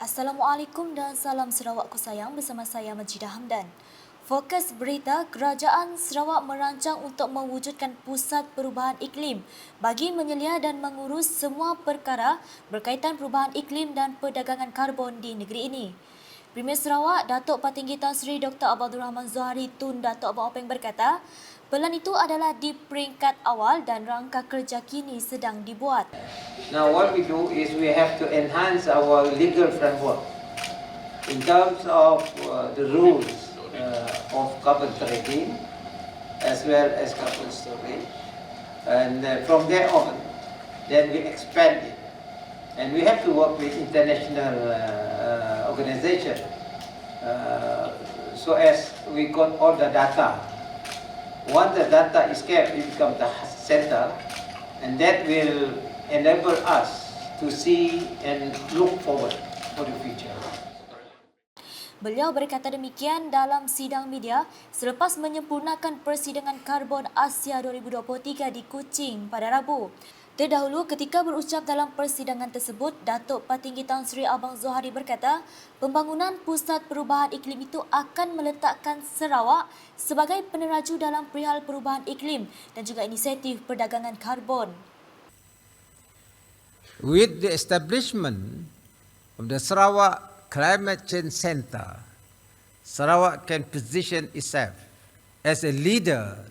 Assalamualaikum dan salam Sarawakku sayang, bersama saya Majidah Hamdan. Fokus berita, Kerajaan Sarawak merancang untuk mewujudkan pusat perubahan iklim bagi menyelia dan mengurus semua perkara berkaitan perubahan iklim dan perdagangan karbon di negeri ini. Premier Sarawak, Datuk Patinggi Tan Sri Dr. Abdul Rahman Zohari Tun Datuk Abang Openg berkata, pelan itu adalah di peringkat awal dan rangka kerja kini sedang dibuat. Now what we do is we have to enhance our legal framework in terms of the rules of carbon trading as well as carbon storage, and from there on then we expand it, and we have to work with international organization so as we got all the data. Once the data is kept, it becomes the center, and that will enable us to see and look forward for the future. Beliau berkata demikian dalam sidang media selepas menyempurnakan persidangan karbon Asia 2023 di Kuching pada Rabu. Terdahulu ketika berucap dalam persidangan tersebut, Datuk Patinggi Tan Sri Abang Zohari berkata, pembangunan pusat perubahan iklim itu akan meletakkan Sarawak sebagai peneraju dalam perihal perubahan iklim dan juga inisiatif perdagangan karbon. With the establishment of the Sarawak Climate Change Centre, Sarawak can position itself as a leader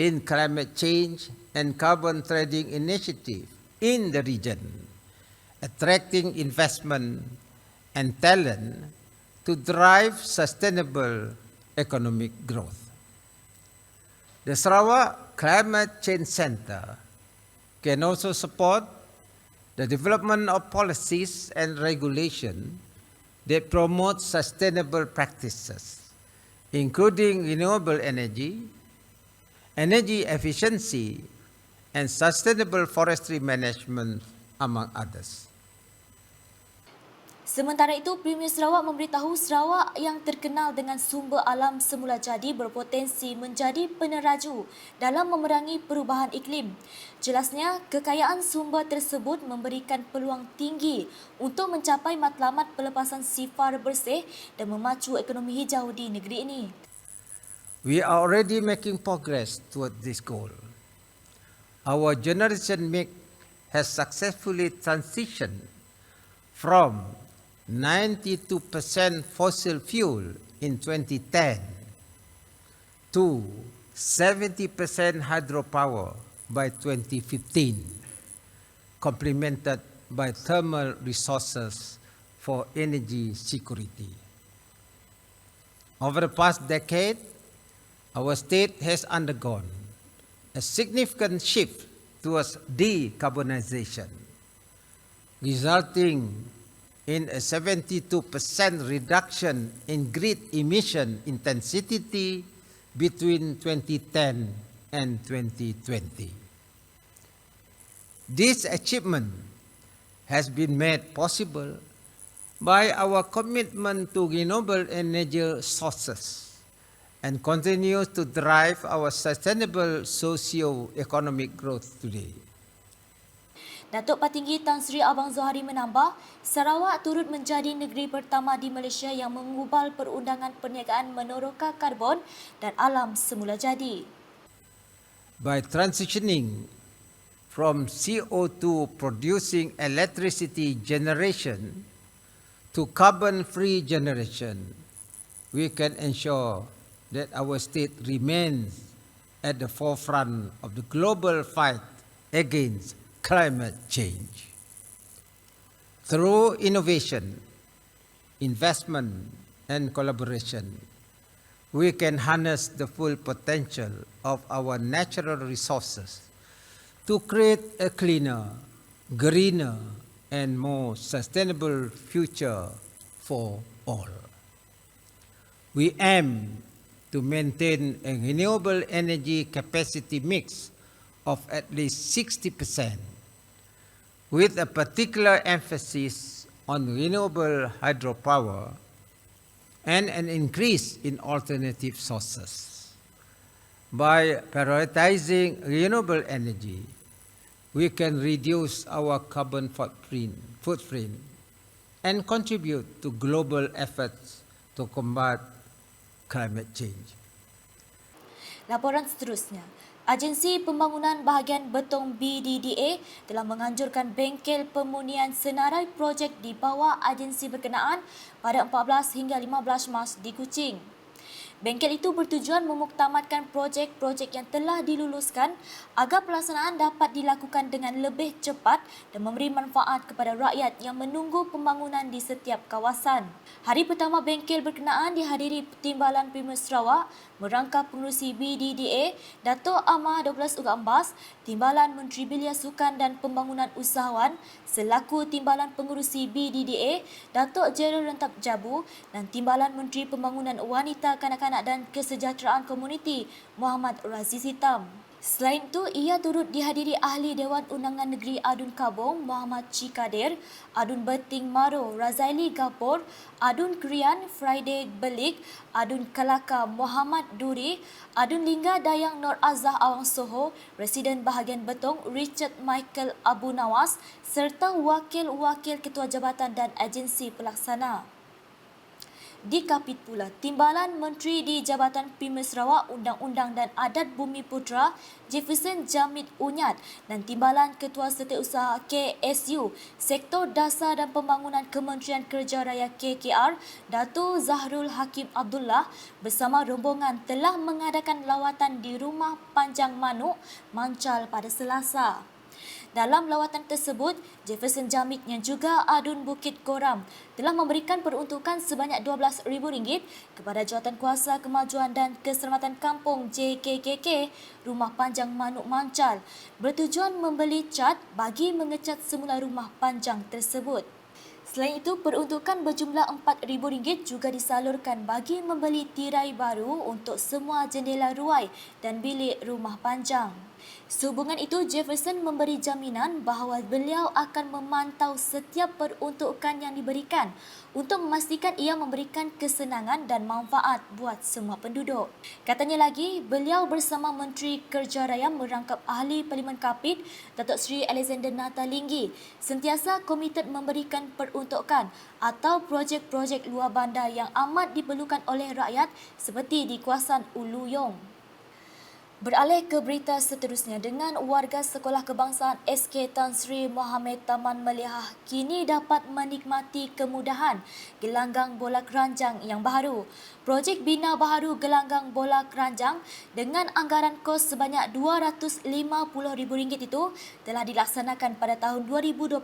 in climate change and carbon trading initiative in the region, attracting investment and talent to drive sustainable economic growth. The Sarawak Climate Change Centre can also support the development of policies and regulation that promote sustainable practices, including renewable energy, energy efficiency, and sustainable forestry management, among others. Sementara itu, Premier Sarawak memberitahu Sarawak yang terkenal dengan sumber alam semula jadi berpotensi menjadi peneraju dalam memerangi perubahan iklim. Jelasnya, kekayaan sumber tersebut memberikan peluang tinggi untuk mencapai matlamat pelepasan sifar bersih dan memacu ekonomi hijau di negeri ini. We are already making progress toward this goal. Our generation mix has successfully transitioned from 92% fossil fuel in 2010 to 70% hydropower by 2015, complemented by thermal resources for energy security. Over the past decade, our state has undergone a significant shift towards decarbonization, resulting in a 72% reduction in grid emission intensity between 2010 and 2020. This achievement has been made possible by our commitment to renewable energy sources and continues to drive our sustainable socio-economic growth today. Datuk Patinggi Tan Sri Abang Zohari menambah, Sarawak turut menjadi negeri pertama di Malaysia yang mengubal perundangan perniagaan meneroka karbon dan alam semula jadi. By transitioning from CO2 producing electricity generation to carbon-free generation, we can ensure that our state remains at the forefront of the global fight against climate change. Through innovation, investment, and collaboration, we can harness the full potential of our natural resources to create a cleaner, greener, and more sustainable future for all. We aim to maintain a renewable energy capacity mix of at least 60%, with a particular emphasis on renewable hydropower and an increase in alternative sources. By prioritizing renewable energy, we can reduce our carbon footprint and contribute to global efforts to combat climate change. Laporan seterusnya. Agensi Pembangunan Bahagian Betong BDDA telah menganjurkan bengkel pemunian senarai projek di bawah agensi berkenaan pada 14 hingga 15 Mac di Kuching. Bengkel itu bertujuan memuktamadkan projek-projek yang telah diluluskan agar pelaksanaan dapat dilakukan dengan lebih cepat dan memberi manfaat kepada rakyat yang menunggu pembangunan di setiap kawasan. Hari pertama bengkel berkenaan dihadiri Timbalan Primer Sarawak, merangka pengerusi BDDA, Dato' Amar Douglas Uga Ambas, Timbalan Menteri Belia Sukan dan Pembangunan Usahawan, selaku Timbalan Pengerusi BDDA, Dato' Gerald Rentap Jabu dan Timbalan Menteri Pembangunan Wanita, Kanak-kanak dan Kesejahteraan Komuniti, Muhammad Raziz Hitam. Selain itu, ia turut dihadiri Ahli Dewan Undangan Negeri Adun Kabong, Muhammad Cikadir, Adun Beting Maro, Razaili Gapur, Adun Krian, Friday Belik, Adun Kelaka, Muhammad Duri, Adun Lingga Dayang Nur Azah Awang Soho, Residen Bahagian Betong, Richard Michael Abu Nawas, serta Wakil-Wakil Ketua Jabatan dan Agensi Pelaksana. Dikapit pula, Timbalan Menteri di Jabatan Primer Sarawak Undang-Undang dan Adat Bumi Putra Jefferson Jamit Unyat dan Timbalan Ketua Setiausaha KSU Sektor Dasar dan Pembangunan Kementerian Kerja Raya KKR Dato' Zahrul Hakim Abdullah bersama rombongan telah mengadakan lawatan di Rumah Panjang Manuk, Mancal pada Selasa. Dalam lawatan tersebut, Jefferson Jamit yang juga Adun Bukit Koram telah memberikan peruntukan sebanyak RM12,000 kepada Jawatankuasa Kemajuan dan Keselamatan Kampung JKKK Rumah Panjang Manuk Mancal bertujuan membeli cat bagi mengecat semula rumah panjang tersebut. Selain itu, peruntukan berjumlah RM4,000 juga disalurkan bagi membeli tirai baru untuk semua jendela ruai dan bilik rumah panjang. Sehubungan itu, Jefferson memberi jaminan bahawa beliau akan memantau setiap peruntukan yang diberikan untuk memastikan ia memberikan kesenangan dan manfaat buat semua penduduk. Katanya lagi, beliau bersama Menteri Kerja Raya merangkap Ahli Parlimen Kapit, Datuk Seri Alexander Natalinggi, sentiasa komited memberikan peruntukan atau projek-projek luar bandar yang amat diperlukan oleh rakyat seperti di kawasan Ulu Yong. Beralih ke berita seterusnya, dengan warga Sekolah Kebangsaan SK Tan Sri Mohammed Taman Melihah kini dapat menikmati kemudahan gelanggang bola keranjang yang baru. Projek bina baharu gelanggang bola keranjang dengan anggaran kos sebanyak RM250,000 itu telah dilaksanakan pada tahun 2022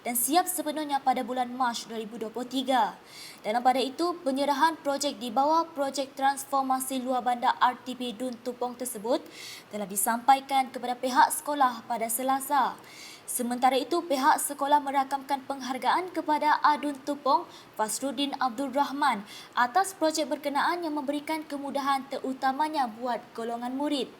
dan siap sepenuhnya pada bulan Mac 2023. Dalam pada itu, penyerahan projek di bawah projek transformasi luar bandar RTP Dun Tupong tersebut telah disampaikan kepada pihak sekolah pada Selasa. Sementara itu, pihak sekolah merakamkan penghargaan kepada Adun Tupong Fasruddin Abdul Rahman atas projek berkenaan yang memberikan kemudahan terutamanya buat golongan murid.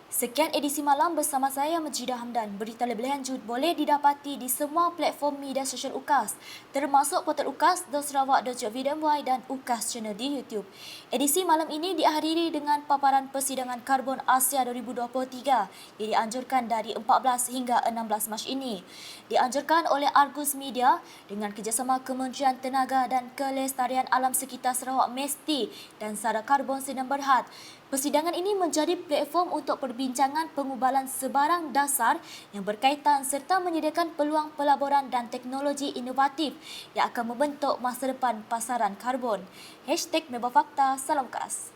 Sekian edisi malam bersama saya Majidah Hamdan. Berita lebih lanjut boleh didapati di semua platform media sosial UKAS, termasuk portal ukas.sarawak.gov.my dan UKAS Channel di YouTube. Edisi malam ini dihadiri dengan paparan persidangan karbon Asia 2023 yang dianjurkan dari 14 hingga 16 Mac ini. Dianjurkan oleh Argus Media dengan kerjasama Kementerian Tenaga dan Kelestarian Alam Sekitar Sarawak MESTI dan Sada Karbon Sdn Bhd. Persidangan ini menjadi platform untuk perbincangan pengubalan sebarang dasar yang berkaitan serta menyediakan peluang pelaburan dan teknologi inovatif yang akan membentuk masa depan pasaran karbon. #Mebafakta, salam UKAS.